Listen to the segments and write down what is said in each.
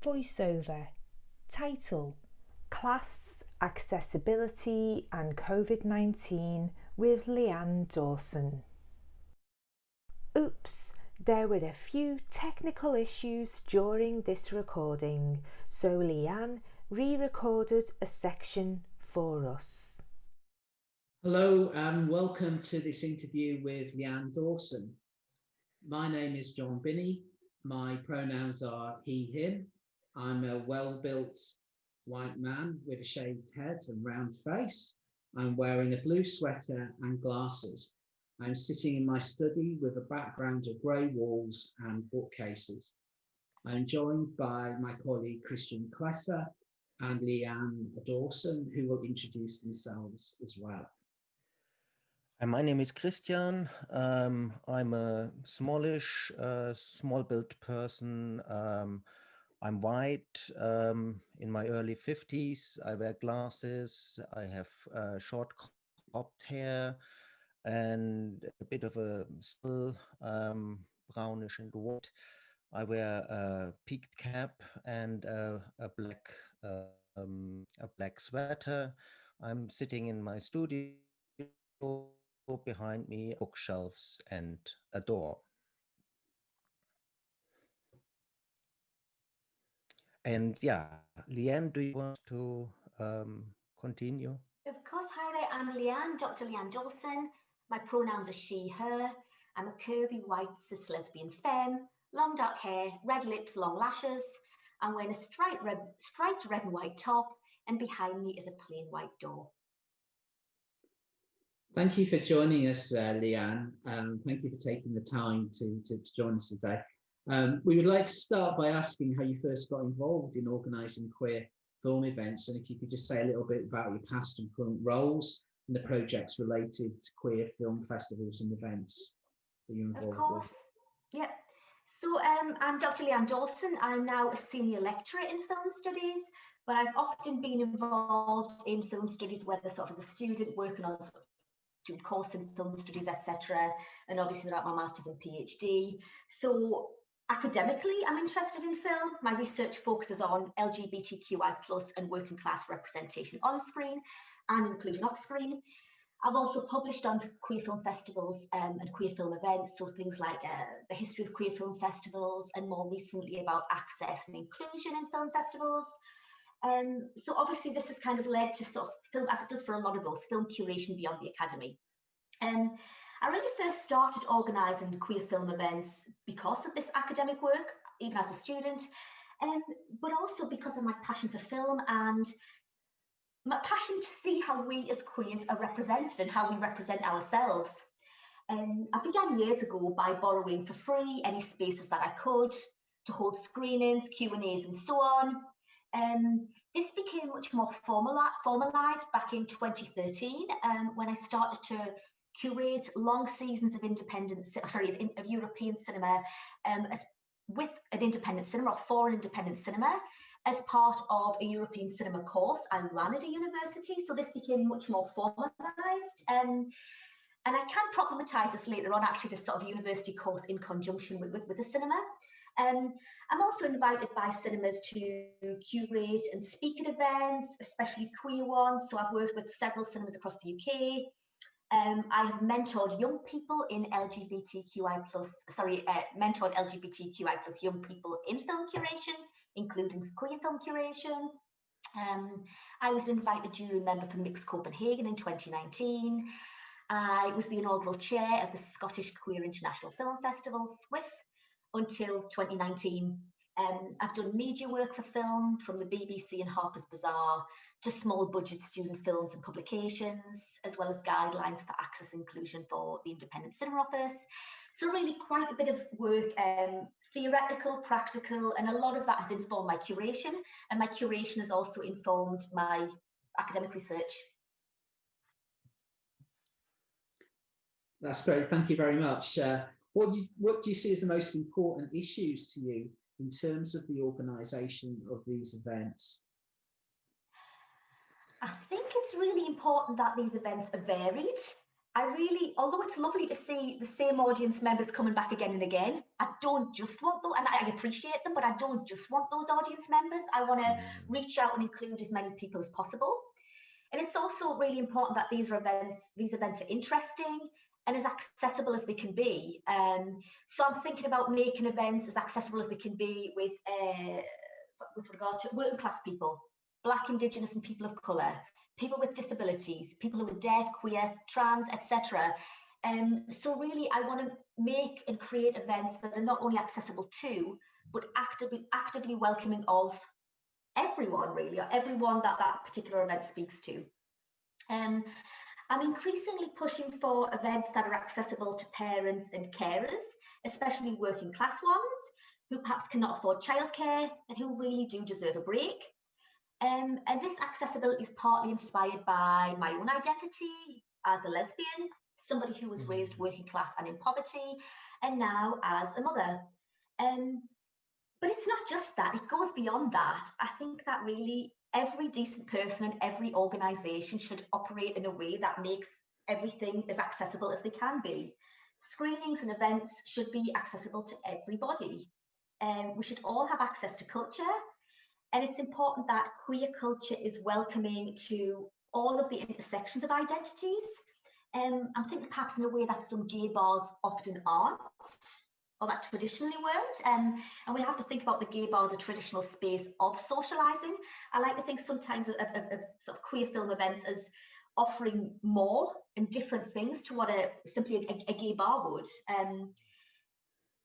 Voiceover. Title: Class, Accessibility and COVID-19 with Leanne Dawson. Oops, there were a few technical issues during this recording, so Leanne re-recorded a section for us. Hello and welcome to this interview with Leanne Dawson. My name is Binnie. My pronouns are he, him. I'm a well-built white man with a shaved head and round face. I'm wearing a blue sweater and glasses. I'm sitting in my study with a background of grey walls and bookcases. I'm joined by my colleague Klesse and Leanne Dawson, who will introduce themselves as well. My name is Christian. I'm a smallish, small-built person. I'm white, in my early 50s. I wear glasses. I have short cropped hair and a bit of a still brownish and white. I wear a peaked cap and a black sweater. I'm sitting in my studio. Behind me, bookshelves and a door. And yeah, Leanne, do you want to continue? Of course. Hi there, I'm Leanne, Dr. Leanne Dawson. My pronouns are she, her. I'm a curvy, white, cis lesbian femme, long dark hair, red lips, long lashes. I'm wearing a striped red and white top, and behind me is a plain white door. Thank you for joining us, Leanne. Thank you for taking the time to join us today. We would like to start by asking how you first got involved in organising queer film events, and if you could just say a little bit about your past and current roles and the projects related to queer film festivals and events that you're involved with. Of course, yeah. So I'm Dr. Leanne Dawson. I'm now a senior lecturer in film studies, but I've often been involved in film studies, whether sort of as a student working on course in film studies, etc. And obviously throughout my master's and PhD. So academically, I'm interested in film. My research focuses on LGBTQI+ and working class representation on screen and inclusion off screen. I've also published on queer film festivals and queer film events, so things like the history of queer film festivals, and more recently about access and inclusion in film festivals. So obviously this has kind of led to sort of film, as it does for a lot of us, film curation beyond the academy. I really first started organising queer film events because of this academic work, even as a student, but also because of my passion for film and my passion to see how we as queers are represented and how we represent ourselves. I began years ago by borrowing for free any spaces that I could to hold screenings, Q&As and so on. This became much more formalised back in 2013 when I started to curate long seasons of of European cinema with an independent cinema or for an independent cinema as part of a European cinema course I ran at a university. So this became much more formalised. And I can problematise this later on, actually, this sort of university course in conjunction with the cinema. I'm also invited by cinemas to curate and speak at events, especially queer ones. So I've worked with several cinemas across the UK. I have mentored young people in mentored LGBTQI+ young people in film curation, including queer film curation. I was an invited jury member for Mix Copenhagen in 2019. I was the inaugural chair of the Scottish Queer International Film Festival, SQUIF, until 2019. I've done media work for film, from the BBC and Harper's Bazaar to small budget student films and publications, as well as guidelines for access inclusion for the Independent Cinema Office. So really quite a bit of work, theoretical, practical, and a lot of that has informed my curation, and my curation has also informed my academic research. That's great, thank you very much. What do you see as the most important issues to you in terms of the organisation of these events? I think it's really important that these events are varied although it's lovely to see the same audience members coming back again and again, I don't just want them, and I appreciate them, but I don't just want those audience members. I want to reach out and include as many people as possible. And it's also really important that these events are interesting and as accessible as they can be. So I'm thinking about making events as accessible as they can be with regard to working class people, Black, Indigenous and people of colour, people with disabilities, people who are deaf, queer, trans, etc. So really, I want to make and create events that are not only accessible to, but actively welcoming of everyone, really, or everyone that particular event speaks to. I'm increasingly pushing for events that are accessible to parents and carers, especially working class ones, who perhaps cannot afford childcare and who really do deserve a break. And this accessibility is partly inspired by my own identity as a lesbian, somebody who was raised working class and in poverty, and now as a mother. But it's not just that, it goes beyond that. I think that really every decent person and every organisation should operate in a way that makes everything as accessible as they can be. Screenings and events should be accessible to everybody. We should all have access to culture, and it's important that queer culture is welcoming to all of the intersections of identities. I'm thinking perhaps in a way that some gay bars often aren't, or that traditionally weren't. And we have to think about the gay bar as a traditional space of socialising. I like to think sometimes of sort of queer film events as offering more and different things to what simply a gay bar would.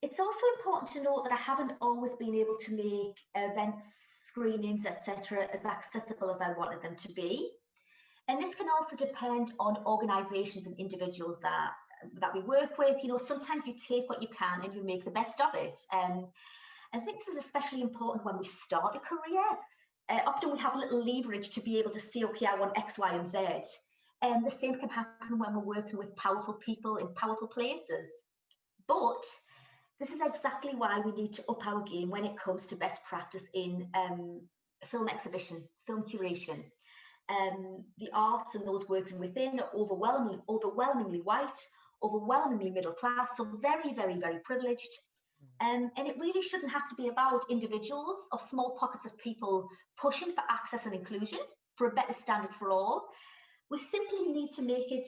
It's also important to note that I haven't always been able to make events, screenings, etc., as accessible as I wanted them to be. And this can also depend on organisations and individuals that we work with. You know, sometimes you take what you can and you make the best of it. I think this is especially important when we start a career. Often we have a little leverage to be able to say, okay, I want X, Y, and Z. The same can happen when we're working with powerful people in powerful places. But this is exactly why we need to up our game when it comes to best practice in film exhibition, film curation. The arts and those working within are overwhelmingly white, overwhelmingly middle class, so very, very, very privileged. And it really shouldn't have to be about individuals or small pockets of people pushing for access and inclusion, for a better standard for all. We simply need to make it,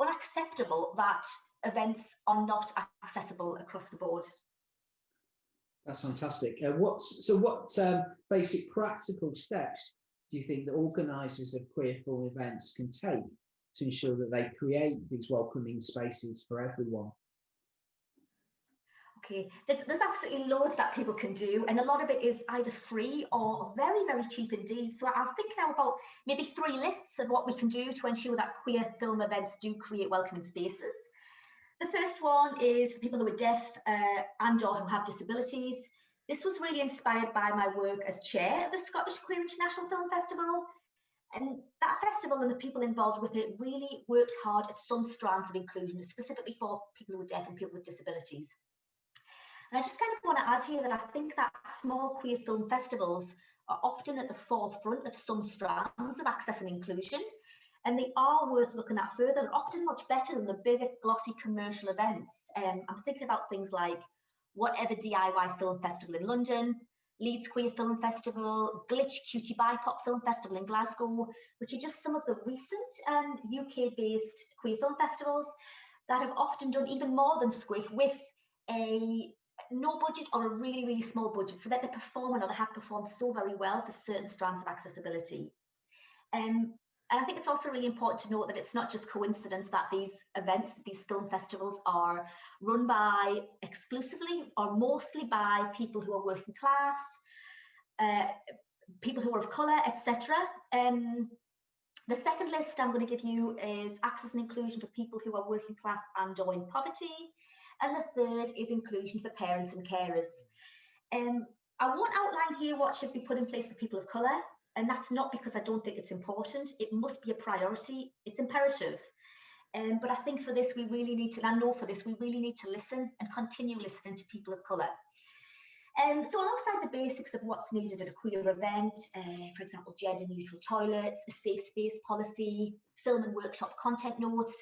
unacceptable that events are not accessible across the board. That's fantastic. What basic practical steps do you think that organisers of queer film events can take to ensure that they create these welcoming spaces for everyone? Okay, there's absolutely loads that people can do, and a lot of it is either free or very, very cheap indeed. So I'll think now about maybe 3 lists of what we can do to ensure that queer film events do create welcoming spaces. The first one is for people who are deaf and or who have disabilities. This was really inspired by my work as chair of the Scottish Queer International Film Festival. And that festival and the people involved with it really worked hard at some strands of inclusion, specifically for people who are deaf and people with disabilities. And I just kind of want to add here that I think that small queer film festivals are often at the forefront of some strands of access and inclusion, and they are worth looking at further. They're often much better than the bigger, glossy commercial events. I'm thinking about things like Whatever DIY Film Festival in London, Leeds Queer Film Festival, Glitch Cutie BIPOC Film Festival in Glasgow, which are just some of the recent UK-based queer film festivals that have often done even more than Squiff with a no budget or a really, really small budget, so that they're performing or they have performed so very well for certain strands of accessibility. And I think it's also really important to note that it's not just coincidence that these events, these film festivals, are run by exclusively or mostly by people who are working class, people who are of colour, etc. The second list I'm going to give you is access and inclusion for people who are working class and or in poverty. And the third is inclusion for parents and carers. I won't outline here what should be put in place for people of colour, and that's not because I don't think it's important. It must be a priority. It's imperative. But I think for this, we really need to, and I know for this, we really need to listen and continue listening to people of colour. So alongside the basics of what's needed at a queer event, for example, gender-neutral toilets, a safe space policy, film and workshop content notes,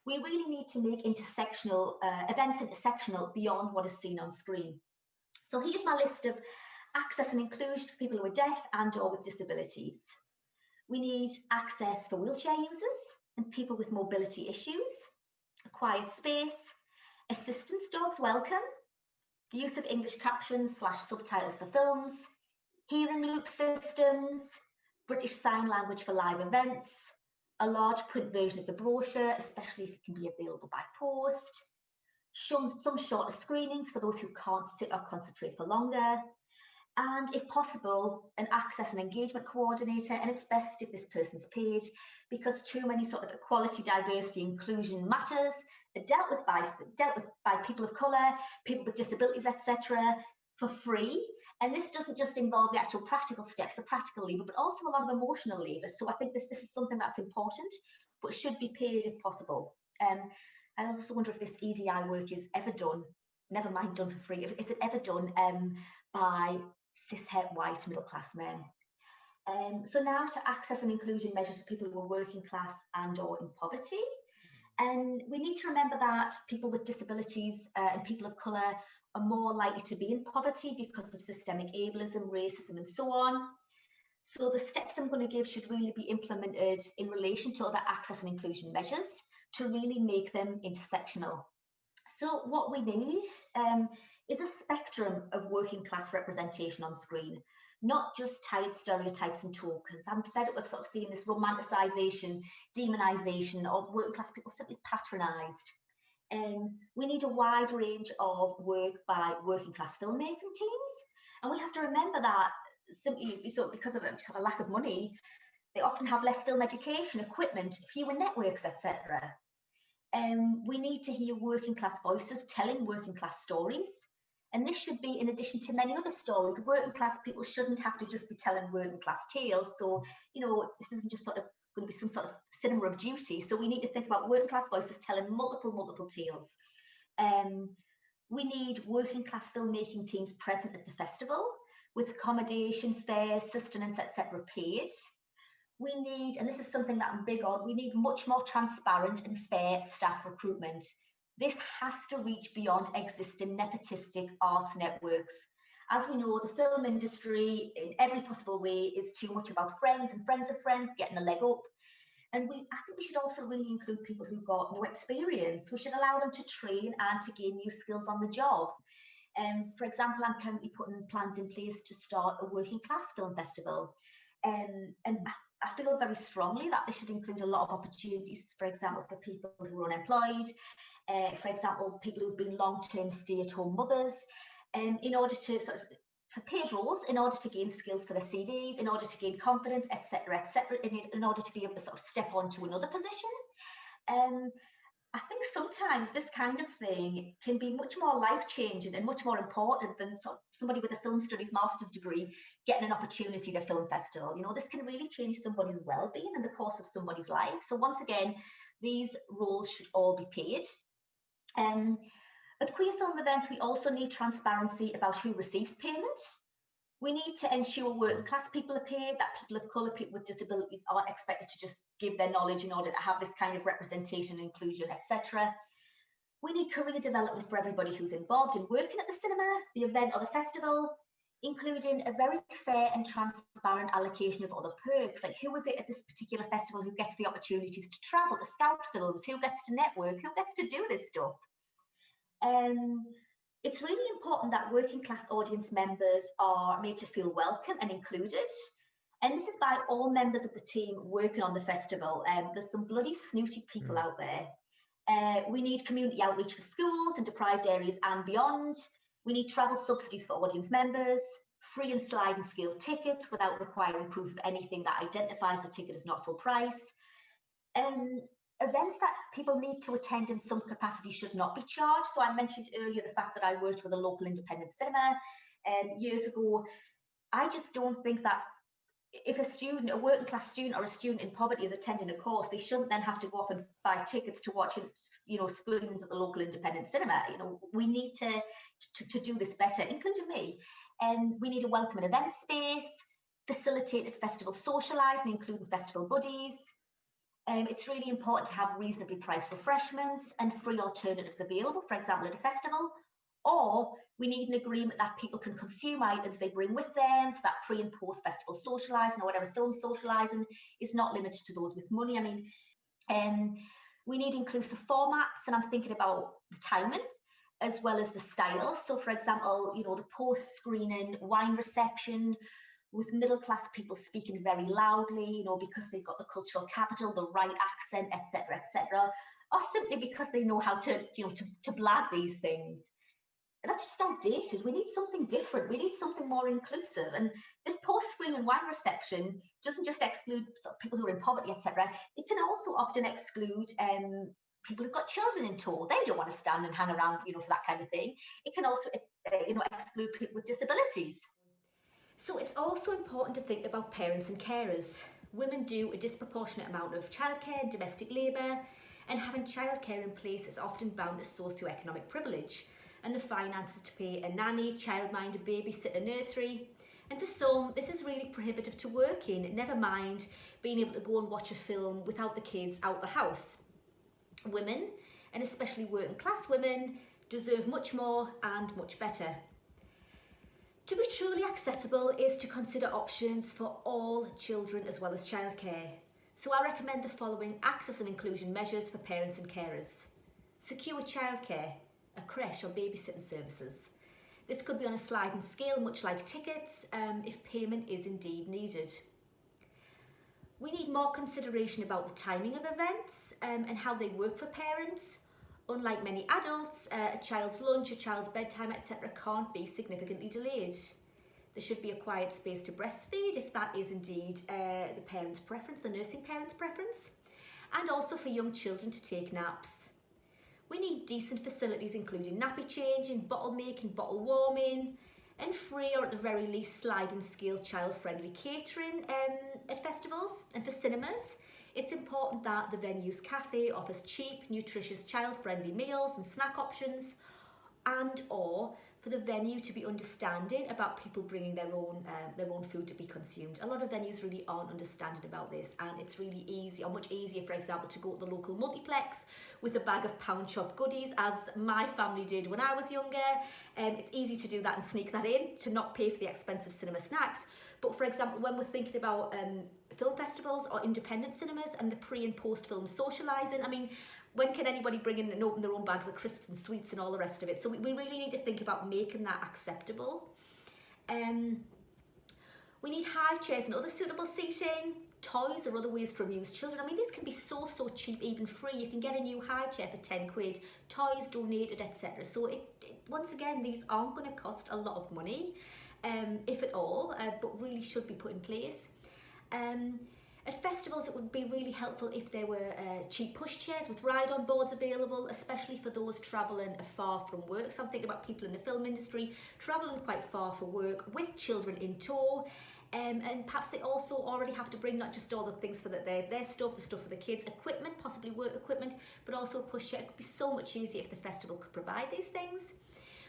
we really need to make intersectional events intersectional beyond what is seen on screen. So here's my list of access and inclusion for people who are deaf and or with disabilities. We need access for wheelchair users and people with mobility issues, a quiet space, assistance dogs welcome, the use of English captions / subtitles for films, hearing loop systems, British Sign Language for live events, a large print version of the brochure, especially if it can be available by post, some shorter screenings for those who can't sit or concentrate for longer, and if possible, an access and engagement coordinator, and it's best if this person's paid, because too many sort of equality, diversity, inclusion matters are dealt with by people of colour, people with disabilities, etc., for free. And this doesn't just involve the actual practical steps, the practical labour, but also a lot of emotional labour. So I think this is something that's important, but should be paid if possible. I also wonder if this EDI work is ever done, never mind done for free, is it ever done by cishet white middle class men? So now to access and inclusion measures for people who are working class and or in poverty. And we need to remember that people with disabilities and people of colour are more likely to be in poverty because of systemic ableism, racism and so on. So the steps I'm going to give should really be implemented in relation to other access and inclusion measures to really make them intersectional. So what we need is a spectrum of working class representation on screen, not just tied stereotypes and tokens. I'm fed up with sort of seeing this romanticisation, demonisation of working class people simply patronised. We need a wide range of work by working class filmmaking teams. And we have to remember that simply because of a lack of money, they often have less film education, equipment, fewer networks, etc. We need to hear working class voices telling working class stories. And this should be in addition to many other stories. Working class people shouldn't have to just be telling working class tales. So, this isn't just sort of going to be some sort of cinema of duty. So we need to think about working class voices telling multiple tales. We need working class filmmaking teams present at the festival with accommodation, fares, sustenance, etc. paid. We need, and this is something that I'm big on, we need much more transparent and fair staff recruitment. This has to reach beyond existing nepotistic arts networks. As we know, the film industry in every possible way is too much about friends and friends of friends getting a leg up. And I think we should also really include people who've got no experience. We should allow them to train and to gain new skills on the job. For example, I'm currently putting plans in place to start a working class film festival. And I feel very strongly that this should include a lot of opportunities, for example, for people who are unemployed, for example, people who've been long-term stay-at-home mothers, in order to for paid roles, in order to gain skills for their CVs, in order to gain confidence, etc., in order to be able to sort of step on to another position. I think sometimes this kind of thing can be much more life-changing and much more important than somebody with a film studies master's degree getting an opportunity at a film festival. This can really change somebody's well-being in the course of somebody's life. So once again, these roles should all be paid. At queer film events, we also need transparency about who receives payment. We need to ensure working class people are paid, that people of colour, people with disabilities aren't expected to just give their knowledge in order to have this kind of representation, inclusion, etc. We need career development for everybody who's involved in working at the cinema, the event or the festival, including a very fair and transparent allocation of other perks, like who is it at this particular festival who gets the opportunities to travel, to scout films, who gets to network, who gets to do this stuff. It's really important that working class audience members are made to feel welcome and included. And this is by all members of the team working on the festival. There's some bloody snooty people out there. We need community outreach for schools and deprived areas and beyond. We need travel subsidies for audience members, free and sliding scale tickets without requiring proof of anything that identifies the ticket as not full price. Events that people need to attend in some capacity should not be charged. So I mentioned earlier the fact that I worked with a local independent cinema years ago. I just don't think that if a working class student or a student in poverty is attending a course, they shouldn't then have to go off and buy tickets to watch, screenings at the local independent cinema. We need to do this better, including me. We need a welcome and event space, facilitated festival socialising, including festival buddies. It's really important to have reasonably priced refreshments and free alternatives available, for example, at a festival. Or we need an agreement that people can consume items they bring with them, so that pre and post festival socialising or whatever film socialising is not limited to those with money. I mean, we need inclusive formats, and I'm thinking about the timing as well as the style. So, for example, you know, the post-screening wine reception with middle-class people speaking very loudly, you know, because they've got the cultural capital, the right accent, etc., etc., or simply because they know how to, you know, to blag these things. And that's just outdated. We need something different. We need something more inclusive. And this post-screening wine reception doesn't just exclude sort of people who are in poverty, etc. It can also often exclude people who've got children in tow. They don't want to stand and hang around, you know, for that kind of thing. It can also, you know, exclude people with disabilities. So it's also important to think about parents and carers. Women do a disproportionate amount of childcare and domestic labour, and having childcare in place is often bound to socio-economic privilege and the finances to pay a nanny, childminder, babysitter, nursery. And for some, this is really prohibitive to work in, never mind being able to go and watch a film without the kids out the house. Women, and especially working class women, deserve much more and much better. To be truly accessible is to consider options for all children as well as childcare. So I recommend the following access and inclusion measures for parents and carers. Secure childcare, a creche or babysitting services. This could be on a sliding scale, much like tickets, if payment is indeed needed. We need more consideration about the timing of events and how they work for parents. Unlike many adults, a child's lunch, a child's bedtime, etc. can't be significantly delayed. There should be a quiet space to breastfeed if that is indeed the parent's preference, the nursing parent's preference, and also for young children to take naps. We need decent facilities including nappy changing, bottle making, bottle warming, and free or at the very least sliding scale child-friendly catering at festivals. And for cinemas, it's important that the venue's cafe offers cheap, nutritious, child-friendly meals and snack options, and or for the venue to be understanding about people bringing their own food to be consumed. A lot of venues really aren't understanding about this, and it's really easy, or much easier, for example, to go to the local multiplex with a bag of pound shop goodies, as my family did when I was younger. It's easy to do that and sneak that in to not pay for the expensive cinema snacks. But for example, when we're thinking about film festivals or independent cinemas and the pre and post film socialising, I mean, when can anybody bring in and open their own bags of crisps and sweets and all the rest of it? So we really need to think about making that acceptable. We need high chairs and other suitable seating, toys or other ways to amuse children. I mean, these can be so cheap, even free. You can get a new high chair for 10 quid, toys donated, etc. So once again, these aren't going to cost a lot of money, if at all, but really should be put in place. At festivals, it would be really helpful if there were cheap push chairs with ride-on boards available, especially for those travelling far from work. So I'm thinking about people in the film industry travelling quite far for work with children in tow. And perhaps they also already have to bring not just all the things for their stuff, the stuff for the kids, equipment, possibly work equipment, but also a push chair. It could be so much easier if the festival could provide these things.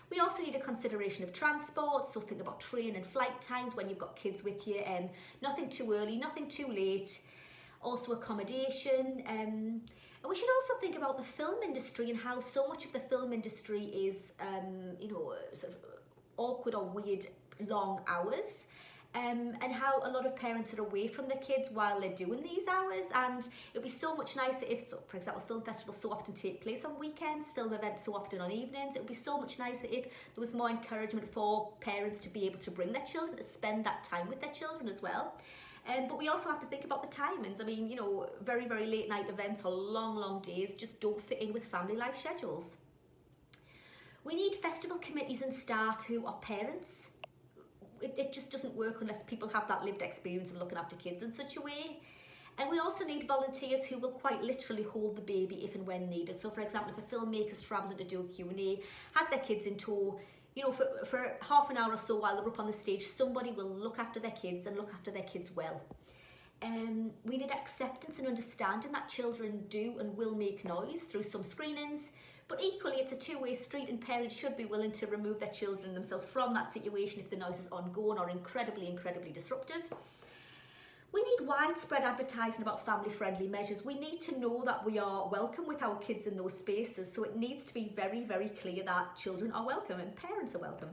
We also need a consideration of transport, so think about train and flight times when you've got kids with you. Nothing too early, nothing too late. Also accommodation. And we should also think about the film industry and how so much of the film industry is, sort of awkward or weird long hours. And how a lot of parents are away from their kids while they're doing these hours, and it would be so much nicer if, for example, film festivals so often take place on weekends, film events so often on evenings. It would be so much nicer if there was more encouragement for parents to be able to bring their children, to spend that time with their children as well. But we also have to think about the timings. I mean, you know, very late night events or long days just don't fit in with family life schedules. We need festival committees and staff who are parents. It just doesn't work unless people have that lived experience of looking after kids in such a way. And we also need volunteers who will quite literally hold the baby if and when needed. So for example, if a filmmaker's travelling to do a Q&A, has their kids in tow, you know, for half an hour or so while they're up on the stage, somebody will look after their kids and look after their kids well. We need acceptance and understanding that children do and will make noise through some screenings, But equally, it's a two-way street, and parents should be willing to remove their children themselves from that situation if the noise is ongoing or incredibly, incredibly disruptive. We need widespread advertising about family-friendly measures. We need to know that we are welcome with our kids in those spaces, so it needs to be very, very clear that children are welcome and parents are welcome.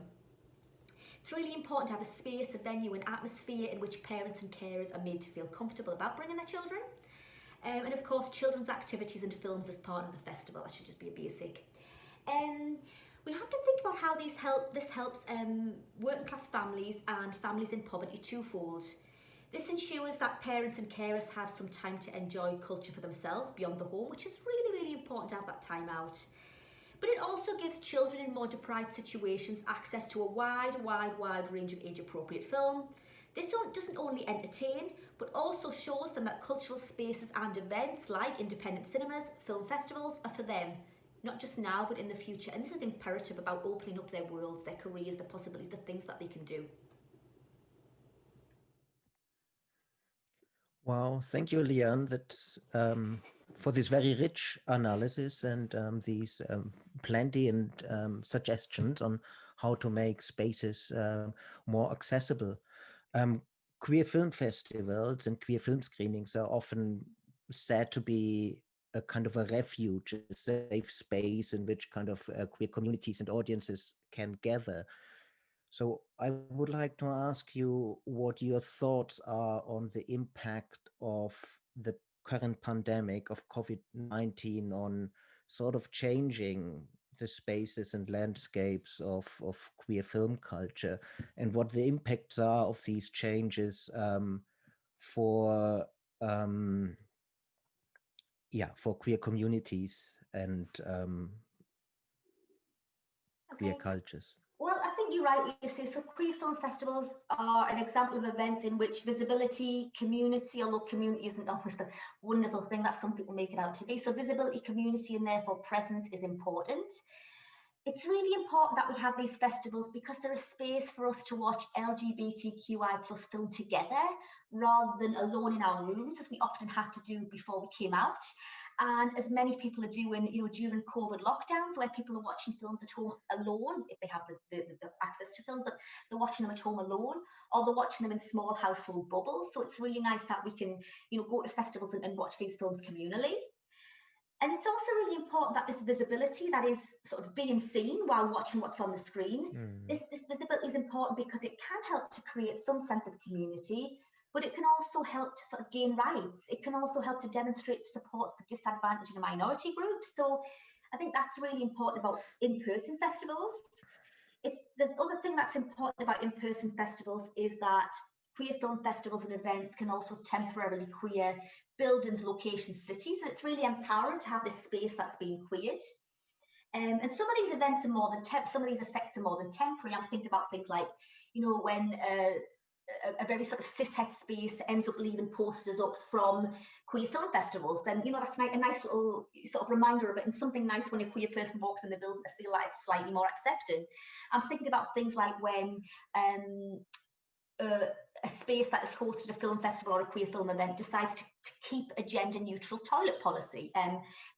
It's really important to have a space, a venue, an atmosphere in which parents and carers are made to feel comfortable about bringing their children. And of course, children's activities and films as part of the festival. That should just be a basic. We have to think about how this helps working class families and families in poverty twofold. This ensures that parents and carers have some time to enjoy culture for themselves beyond the home, which is really, really important to have that time out. But it also gives children in more deprived situations access to a wide range of age-appropriate film. This doesn't only entertain, but also shows them that cultural spaces and events like independent cinemas, film festivals are for them, not just now, but in the future. And this is imperative about opening up their worlds, their careers, the possibilities, the things that they can do. Wow, thank you, Leanne, for this very rich analysis and these plenty and suggestions on how to make spaces more accessible. Queer film festivals and queer film screenings are often said to be a kind of a refuge, a safe space in which kind of queer communities and audiences can gather. So I would like to ask you what your thoughts are on the impact of the current pandemic of COVID-19 on sort of changing the spaces and landscapes of queer film culture, and what the impacts are of these changes for queer communities and queer cultures. Well, I think you're right, Lucy. So queer film festivals are an example of events in which visibility, community, although community isn't always the wonderful thing that some people make it out to be. So visibility, community, and therefore presence is important. It's really important that we have these festivals because they're a space for us to watch LGBTQI plus film together rather than alone in our rooms, as we often had to do before we came out. And as many people are doing, during COVID lockdowns, where people are watching films at home alone, if they have the access to films, but they're watching them at home alone, or they're watching them in small household bubbles. So it's really nice that we can, go to festivals and watch these films communally. And it's also really important that this visibility that is sort of being seen while watching what's on the screen, this visibility is important because it can help to create some sense of community, but it can also help to sort of gain rights. It can also help to demonstrate support for disadvantaged and minority groups. So I think that's really important about in-person festivals. It's the other thing that's important about in-person festivals is that queer film festivals and events can also temporarily queer buildings, locations, cities. And it's really empowering to have this space that's being queered. And some of these events are more than some of these effects are more than temporary. I'm thinking about things like, when a very sort of cishet space ends up leaving posters up from queer film festivals, then that's a nice little sort of reminder of it, and something nice when a queer person walks in the building to feel like it's slightly more accepted. I'm thinking about things like when a space that has hosted a film festival or a queer film event decides to keep a gender neutral toilet policy.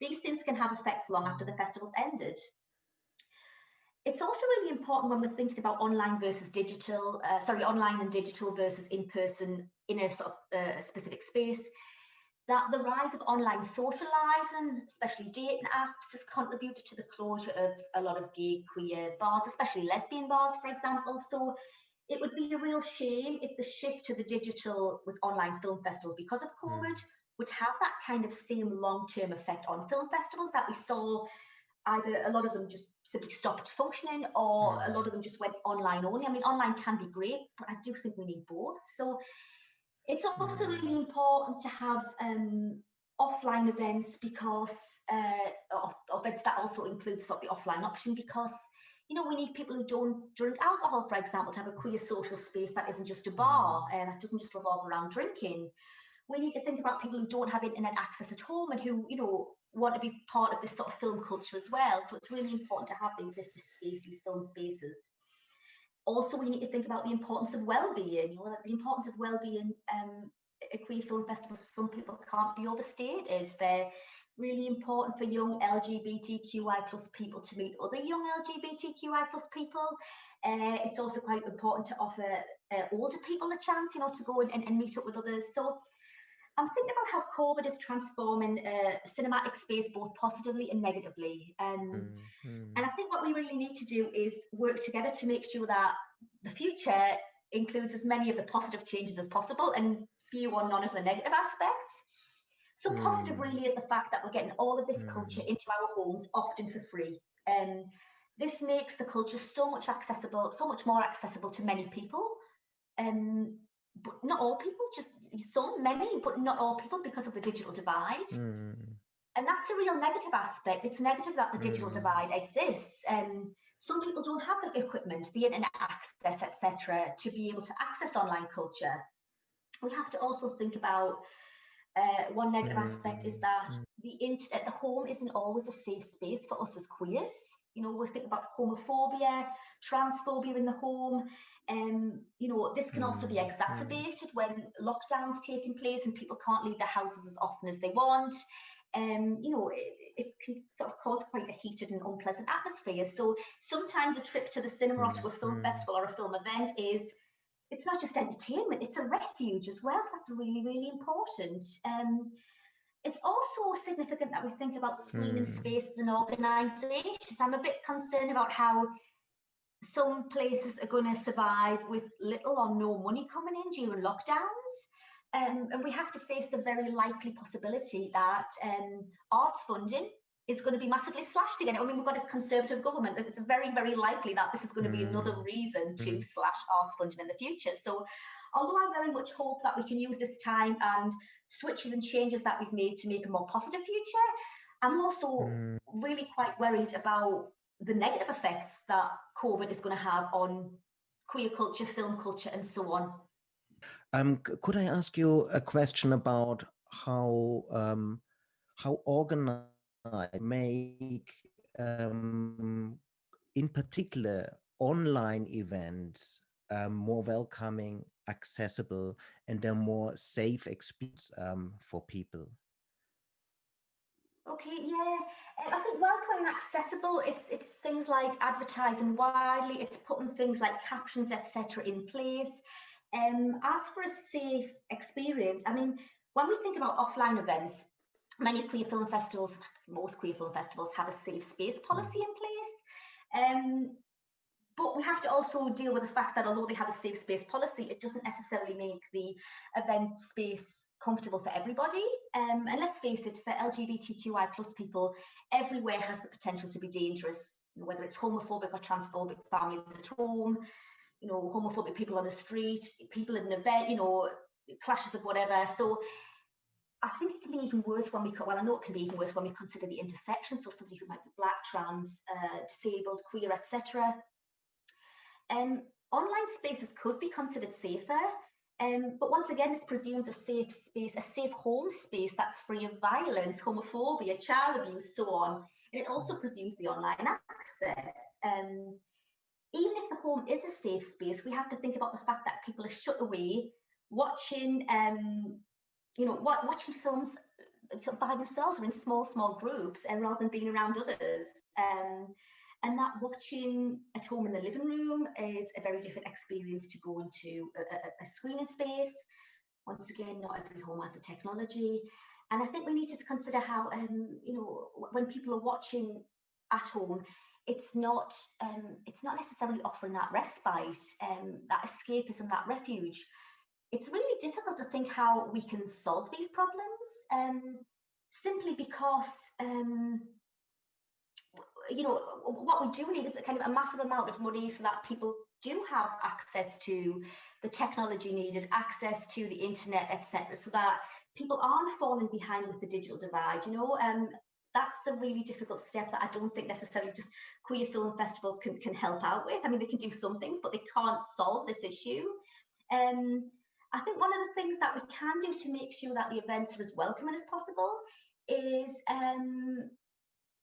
These things can have effects long after the festival's ended. It's also really important when we're thinking about online versus digital, online and digital versus in-person in a sort of specific space, that the rise of online socializing, especially dating apps, has contributed to the closure of a lot of gay, queer bars, especially lesbian bars, for example. So it would be a real shame if the shift to the digital with online film festivals because of COVID would have that kind of same long-term effect on film festivals that we saw. Either a lot of them just simply stopped functioning, or a lot of them just went online only. I mean, online can be great, but I do think we need both. So it's also really important to have offline events because events that also include sort of the offline option, because we need people who don't drink alcohol, for example, to have a queer social space that isn't just a bar and that doesn't just revolve around drinking. We need to think about people who don't have internet access at home and who, want to be part of this sort of film culture as well. So it's really important to have this space, these film spaces. Also, we need to think about the importance of well-being. The importance of well-being at queer film festivals for some people can't be overstated. really important for young LGBTQI plus people to meet other young LGBTQI plus people. It's also quite important to offer older people a chance, you know, to go and meet up with others. So I'm thinking about how COVID is transforming cinematic space both positively and negatively. And I think what we really need to do is work together to make sure that the future includes as many of the positive changes as possible and few or none of the negative aspects. So positive really is the fact that we're getting all of this culture into our homes, often for free. This makes the culture so much more accessible to many people. But not all people, just many, but not all people because of the digital divide. And that's a real negative aspect. It's negative that the digital divide exists. Some people don't have the equipment, the internet access, etc., to be able to access online culture. We have to also think about one negative aspect is that the home isn't always a safe space for us as queers. You know, we think about homophobia, transphobia in the home. You know, this can also be exacerbated when lockdowns taking place and people can't leave their houses as often as they want. You know, it can sort of cause quite a heated and unpleasant atmosphere. So sometimes a trip to the cinema or to a film festival or a film event it's not just entertainment, it's a refuge as well. So that's really, really important. It's also significant that we think about screening spaces and organisations. I'm a bit concerned about how some places are going to survive with little or no money coming in during lockdowns. And we have to face the very likely possibility that arts funding is going to be massively slashed again. I mean, we've got a Conservative government. It's very, very likely that this is going to be another reason to slash arts funding in the future. So although I very much hope that we can use this time and switches and changes that we've made to make a more positive future, I'm also really quite worried about the negative effects that COVID is going to have on queer culture, film culture, and so on. Could I ask you a question about how organized make, in particular, online events more welcoming, accessible, and a more safe experience for people? Okay, yeah. I think welcoming and accessible, it's things like advertising widely, it's putting things like captions, etc. in place. As for a safe experience, I mean, when we think about offline events, many queer film festivals, most queer film festivals have a safe space policy in place. But we have to also deal with the fact that although they have a safe space policy, it doesn't necessarily make the event space comfortable for everybody. And let's face it, for LGBTQI plus people, everywhere has the potential to be dangerous, whether it's homophobic or transphobic families at home, you know, homophobic people on the street, people in an event, you know, clashes of whatever. So I think it can be even worse when I know it can be even worse when we consider the intersection. So somebody who might be black, trans, disabled, queer, etc. Online spaces could be considered safer. But once again, this presumes a safe space, a safe home space that's free of violence, homophobia, child abuse, so on. And it also presumes the online access. Even if the home is a safe space, we have to think about the fact that people are shut away, watching, watching films by themselves or in small groups, rather than being around others. And that watching at home in the living room is a very different experience to go into a screening space. Once again, not every home has the technology. And I think we need to consider how, when people are watching at home, it's not necessarily offering that respite, that escapism, that refuge. It's really difficult to think how we can solve these problems, simply because what we do need is a kind of a massive amount of money so that people do have access to the technology needed, access to the internet, etc., so that people aren't falling behind with the digital divide. That's a really difficult step that I don't think necessarily just queer film festivals can help out with. I mean, they can do some things, but they can't solve this issue. I think one of the things that we can do to make sure that the events are as welcoming as possible is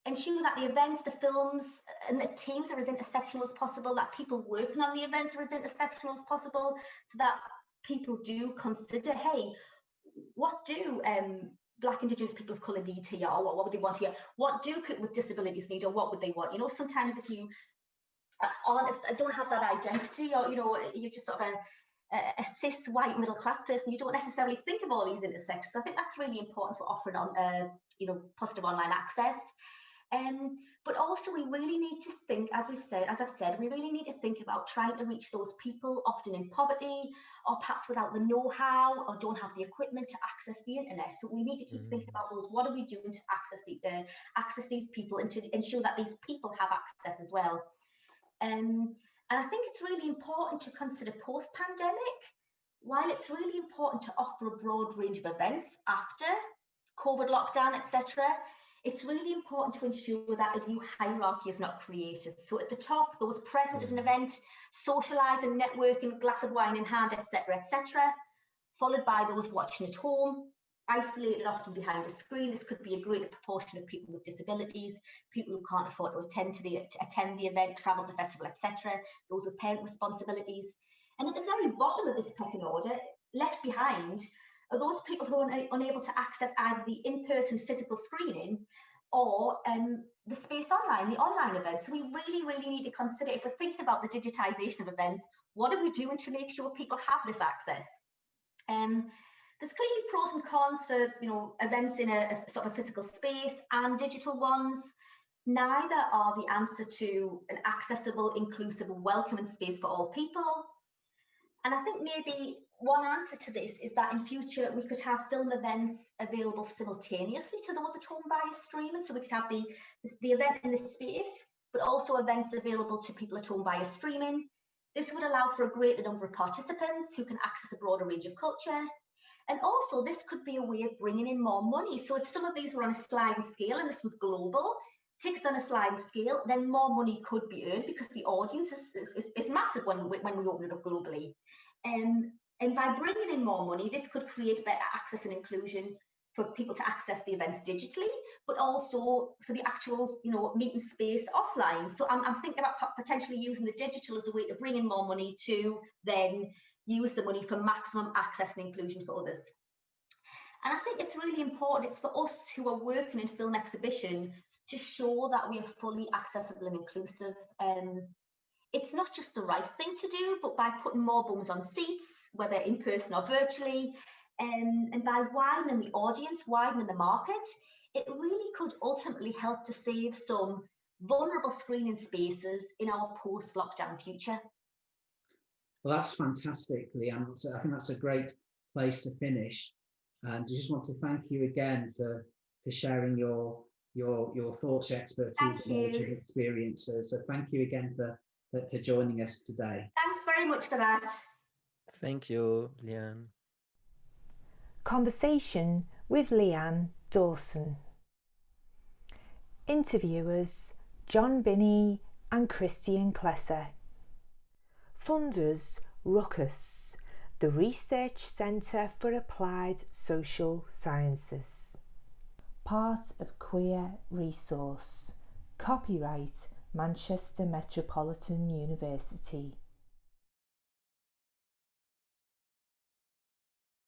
ensure that the events, the films, and the teams are as intersectional as possible, that people working on the events are as intersectional as possible, so that people do consider, hey, what do Black, Indigenous people of colour need here, or what would they want here? What do people with disabilities need, or what would they want? You know, sometimes if you don't have that identity, or, you know, you're just sort of a cis white middle class person, you don't necessarily think of all these intersections. So I think that's really important for offering on, you know, positive online access. But also we really need to think, as I've said, we really need to think about trying to reach those people often in poverty, or perhaps without the know-how, or don't have the equipment to access the internet. So we need to keep thinking about those. What are we doing to access these people, and to ensure that these people have access as well? And I think it's really important to consider post-pandemic. While it's really important to offer a broad range of events after COVID lockdown, etc., it's really important to ensure that a new hierarchy is not created. So at the top, those present at an event, socialising, networking, glass of wine in hand, etc., followed by those watching at home, isolated often behind a screen. This could be a greater proportion of people with disabilities, people who can't afford to attend the event, travel the festival, etc., those with parent responsibilities. And at the very bottom of this pecking order, left behind, are those people who are unable to access either the in-person physical screening or the space online, the online events. So we really, really need to consider, if we're thinking about the digitisation of events, what are we doing to make sure people have this access? There's clearly pros and cons for, you know, events in a sort of physical space and digital ones. Neither are the answer to an accessible, inclusive, welcoming space for all people. And I think maybe one answer to this is that in future we could have film events available simultaneously to those at home via streaming. So we could have the event in this space, but also events available to people at home via streaming. This would allow for a greater number of participants who can access a broader range of culture. And also this could be a way of bringing in more money. So if some of these were on a sliding scale and this was global, tickets on a sliding scale, then more money could be earned because the audience is massive when we open it up globally. And by bringing in more money, this could create better access and inclusion for people to access the events digitally, but also for the actual, you know, meeting space offline. So I'm thinking about potentially using the digital as a way to bring in more money to then use the money for maximum access and inclusion for others. And I think it's really important, it's for us who are working in film exhibition to show that we are fully accessible and inclusive. It's not just the right thing to do, but by putting more bums on seats, whether in person or virtually, and by widening the audience, widening the market, it really could ultimately help to save some vulnerable screening spaces in our post-lockdown future. Well, that's fantastic, Leanne. I think that's a great place to finish. And I just want to thank you again for sharing your thoughts, your expertise, knowledge, and experiences. So thank you again for joining us today. Thanks very much for that. Thank you, Leanne. Conversation with Leanne Dawson. Interviewers John Binnie and Klesse. Funders Ruckus, the Research Centre for Applied Social Sciences. Part of Queer Resource. Copyright Manchester Metropolitan University.